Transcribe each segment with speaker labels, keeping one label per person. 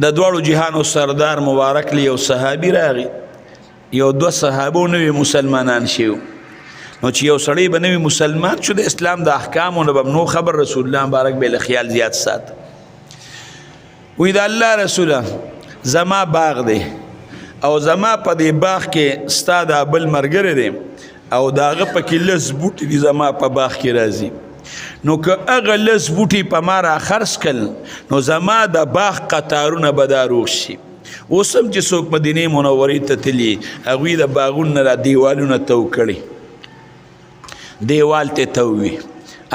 Speaker 1: د دواړو جهانو سردار مبارک لی یو صحابي راغی یو دو صحابو نوی مسلمانان شیو نو چې یو سړی به نوی مسلمان شو د اسلام د احکامو نه به نو خبر رسول الله مبارک به له خیال زیات سات وی د الله رسوله زما باغ دی او زما په دې باغ کې ستا د بل ملګری دی او د هغه پکې لس بوټي دي زما په باغ کې راځي نو که هغه لس بوټي په ما را خرڅ کړل نو زما د باغ قطارونه به دا روغ شي اوس هم چې څوک مدینې منورې ته تلي هغوی د باغونو نه را دیوالونه تو کړي دیوال ته تووي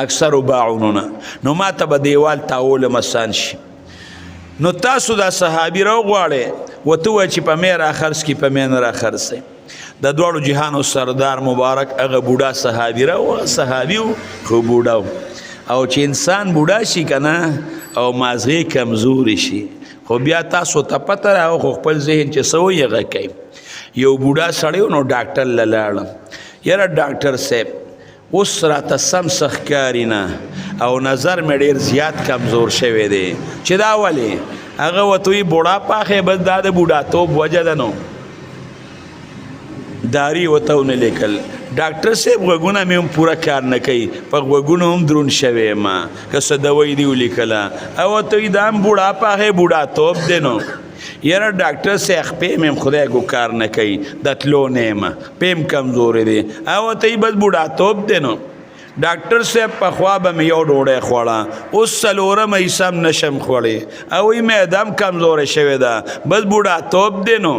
Speaker 1: اکثرو باغونو نه نو ما ته به دیوال تاولم آسان شي نو تاسو دا صحابي راوغواړئ ورته ووایه چې په مې را خرڅ کړي په مې نه را خرڅئ د دواړو جهانو سردار مبارک هغه بوډا صحابي را هغه صحابي و خو بوډا و او چې انسان بوډا شي که نه او مازغې کمزوري شي خو بیا تاسو ته پته راغله خو خپل ذهن چې څه وایي هغه کوي یو بوډا سړی و نو ډاکټر له لاړم یاره ډاکټر صاحب اوس راته سم څه ښکاري نه او نظر مې ډېر زیات کمزور شوی دی چې دا ولې هغه ورته وایي بوډا پاخې بس دا د بوډاتوب وجه ده نو داری ورته ونه لیکل ډاکټر صاحب غوږونه مې هم پوره کار نه کوي په غوږونو هم دروند شوی یم که څه دوی دي ولیکله او ورته وایي دا هم بوډا پاخې بوډاتوب دی نو یاره ډاکټر صاحب خپې مې هم خدای کو کار نه کوي د تلو نه یم پې هم کمزورې دی او ورته وایي بس بوډاتوب دی نو ډاکټر صاحب پخوا به مې یو ډوډۍ خوړه اوس څلورمه حصه هم نشم خوړی او وایي معده هم کمزورې شوې ده بس بوډاتوب دی نو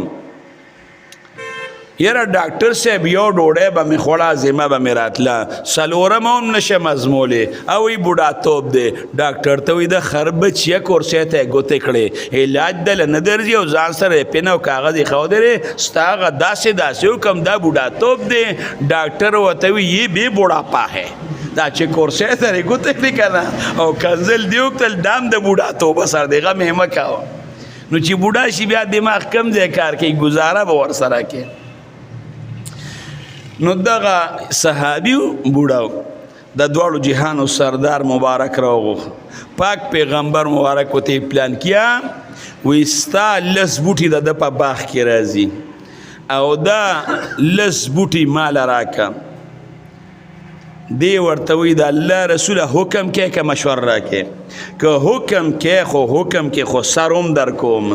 Speaker 1: یاره ډاکټر صاحب یو ډوډۍ به مې خوړه ذمه به مې راتله څلورمه هم نشم ازمولی او وایي بوډاتوب دی ډاکټر ته وایي د خر بچیه کورسۍ ته یې ګوتې کړې علاج دله نه درځي او ځان سره یې پن او کاغذ یې ښودلی ستا هغه داسې داسې وکړم دا بوډاتوب دی ډاکټر ورته وایي یې بې بوډاپا ہے دا چې کورسۍ سره یې ګوتې کړې که نه او کنزل دې وکړل دا هم د بوډاتوبه سره دی غم یې مه کوه نو چې بوډا شي بیا دماغ کم ځای کار کوي ګزاره به ورسره کوي نو دغه صحابي بوډا د دواړو جهانو سردار مبارک راوغوښت پاک پیغمبر مبارک ورته پلان کیا وایي ستا لس بوټي د ده په باغ کې راځي او دا لس بوټي ماله راکه دی ورته وایي د الله رسوله حکم کې که مشور راکې که حکم کې خو حکم کې خو سر هم در کوم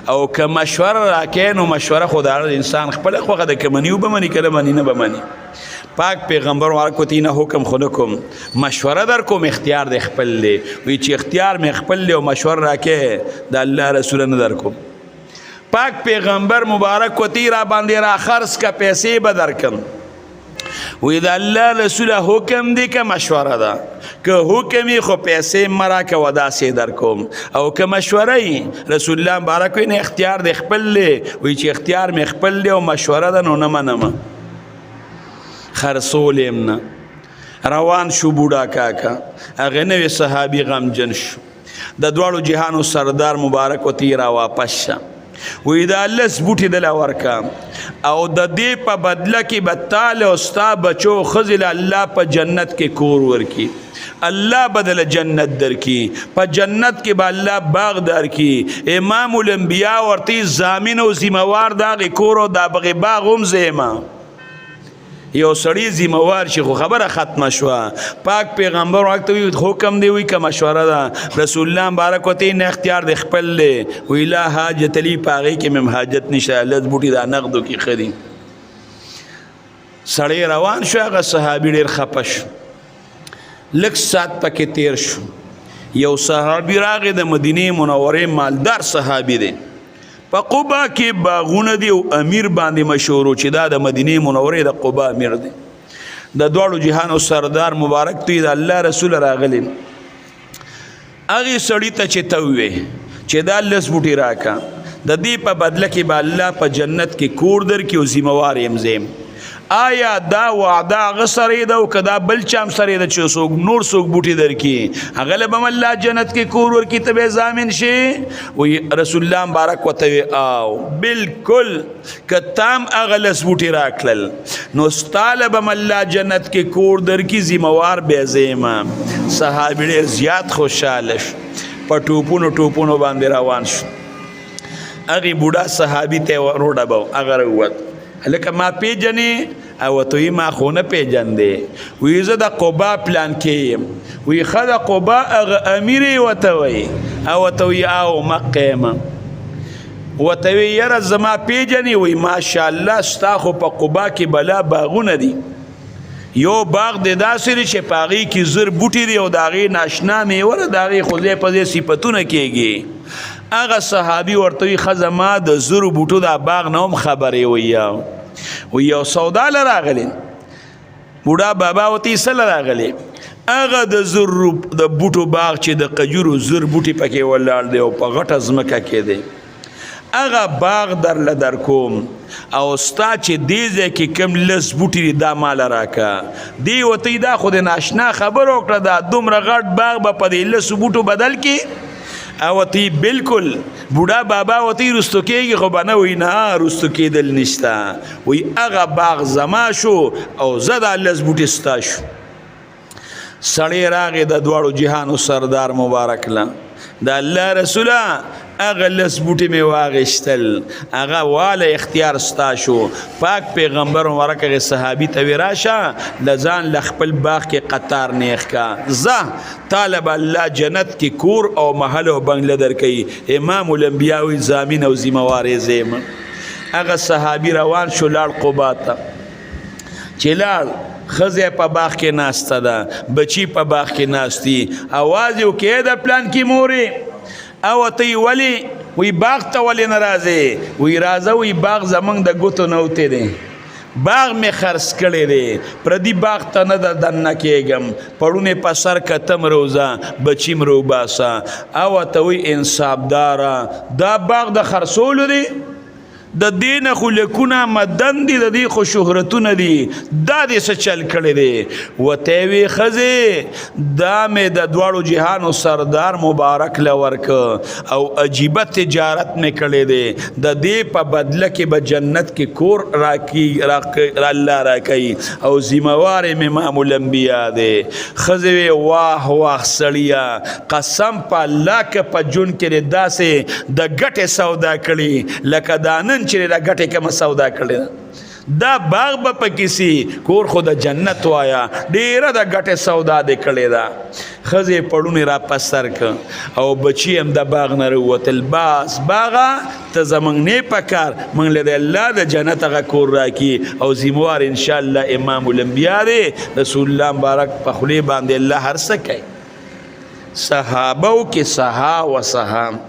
Speaker 1: او که مشوره راکې نو مشوره خو د انسان خپله خوښه ده که مني به مني که نه مني نه به مني پاک پیغمبر مبارک ورته نه حکم خو نه کوم مشوره در کوم اختیار د خپل دی وایي چې اختیار مې خپل دی او مشوره راکې د الله رسوله نه در کوم پاک پیغمبر مبارک ورته را باندې را خرڅ که پیسې به درکم وی د الله رسوله حکم دی که مشوره ده که حکمی خو پیسې مرا که وداسې در کوم او که مشوره ای رسول الله مبارک وی نه اختیار دی خپل دی وی چې اختیار می خپل دی او مشوره ده نو نه منم خرڅولیم نه روان شو بوډا کاکا هغه نوی صحابي غمجن شو د دواړو جهانو سردار مبارک ورته را واپس شه وی دا لس بوټي دله ورکا او د دې په بدله کې به تاله او ستا بچو ښځې له الله په جنت کې کور ورکي الله بدله جنت درکي په جنت کې به الله باغ درکي امام الانبیا ورته ضامن او ذمهوار د هغې کور او د هغې باغ هم زه یو سړی ذمہوار شي خو خبره ختمه شوه پاک پیغمبر وخت وی حکم دی وی که مشوره ده رسول الله مبارک ورته نه اختیار دی خپل دی وی لا حاجت لی په هغې کې مې حاجت نشته لس بوټي دا نغدو کې ښه دي سړی روان شو هغه صحابي ډېر خفه شو لږ ساعت پکې تیر شو یو صحابي راغی د مدینې منورې مالدار صحابي دی په قبا کې باغونه دي او امیر باندې مشهور چې دا د مدینې منورې د قبا امیر دی د دواړو جهانو سردار مبارک ته د الله رسول راغلی هغې سړي ته چې ته ووې چې دا لس بوټي راکه د دې په بدله کې به الله په جنت کې کور درکړي او ذمهوار یم زه آیا دا وعده هغه سره ده او که دا بل چا هم سره ده چې څوک نور څوک بوټي درکړي هغه له به هم الله جنت کې کور ورکړي ته به ضامن شي وایي رسول الله مبارک ورته وی او بلکل که تا هم هغه لس بوټي راکړل نو ستا له به هم الله جنت کې کور درکړي ذمهوار به زه یم صحابي ډېر زیات خوشحاله شو په ټوپونو باندې روان شو هغې بوډا صحابي ته یې وروډباو هغه راووت هلکه ما پیژنې او ورته وایي ما خو نه پیژندې وایي زه د قبا پلانکې یم وایي ښه د قبا هغه امیر یې ورته وایي او ورته وایي او مکه یم ورته وایي یاره زما پیژنې وایي ماشاءالله ستا خو په قبا کې بلا باغونه دي یو باغ د داسې دی چې په هغې کې زر بوټي دي او د هغې ناشنا میوه ده د هغې خو ځای په ځای صفتونه کېږي هغه صحابي ورته وایي ښه زما د زرو بوټو دا باغ نه هم خبرې وایي یو سودا له راغلی بوډا بابا ورته یې څه له راغلی هغه د زرو د بوټو باغ چې د قجورو زر بوټي پکې ولاړ دی او په غټه ځمکه کې دی هغه باغ درله در کوم او ستا چې دې ځای کې کوم لس بوټي دي دا ماله راکه دی ورته دا خو د ناشنا خبره وکړه دا دومره غټ باغ به په دې لسو بوټو بدل کړي او ورته بلکل بوډا بابا ورته رستو کېږي خو به نه وایي نه رستو کېدل نشته وایي هغه باغ زما شو او زه دا لس بوټي ستا شو سړی راغې د دواړو جهانو سردار مبارک له د الله رسوله هغه لس بوټي مې واغېستل هغه واله اختیار ستا شو پاک پیغمبر مبارک هغې صحابي ته وی راشه له ځان له خپل باغ کې قطار نیغ کا زه طالب الله جنت کې کور او محل او بنګله درکوي امام الانبیا وی ضامن او ذمهوار یې زه یم هغه صحابي روان شو لاړ قبا ته چې لاړ ښځه په باغ کې ناسته ده بچي په باغ کې ناستي اواز یې وکړی د پلان کې مورې او ته یې ولې وی باغ ته ولې نه راځې وی راځه وی باغ زمونږ د ګوتو نه وتی دی باغ مې خرڅ کړی دی پردي باغ ته نه د دننه کېږم پړونې په سر کتم روزه بچي م روباسه او ته وی انصافداره دا باغ د خرڅولو دی د دې نه خو لکونه مدن دي د دې خو شهرتونه دي دا دې څه چل کړی دی ورته یې وی ښځې دا مې د دواړو جهانو سردار مبارک له ورکه او عجیبه تجارت مې کړی دی د دې په بدله کې به جنت کې کور الله راکوي او ذمهوار یې امام الانبیا دی ښځې وی واه واه سړیه قسم په الله که په ژوند کې داسې د ګټې سودا کړي لکه دا نن چې دا ګټې کومه سودا کړې ده دا باغ به پکې سي کور خو د جنت وایا ډېره د ګټې سودا دې کړې ده ښځې پړونې را په سر که او بچي هم د باغ نه راووتل باس باغه ته زموږ نه پکار موږ له د الله د جنت هغه کور راکړي او ذمهوار انشاءالله امام الانبیا دی رسول الله مبارک په خولې باندې الله هر څه کوي صحابو کې سها و سهام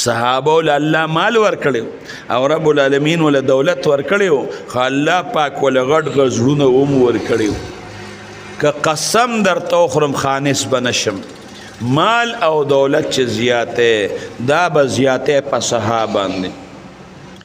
Speaker 1: صحابه ول الله مال ورکړو او رب العالمین ول دولت ورکړو خو الله پاک ول غټ غزړونه اوم ورکړو که قسم درته خرم خانس بنشم مال او دولت چې زیاته دا به زیاته په صحابه باندې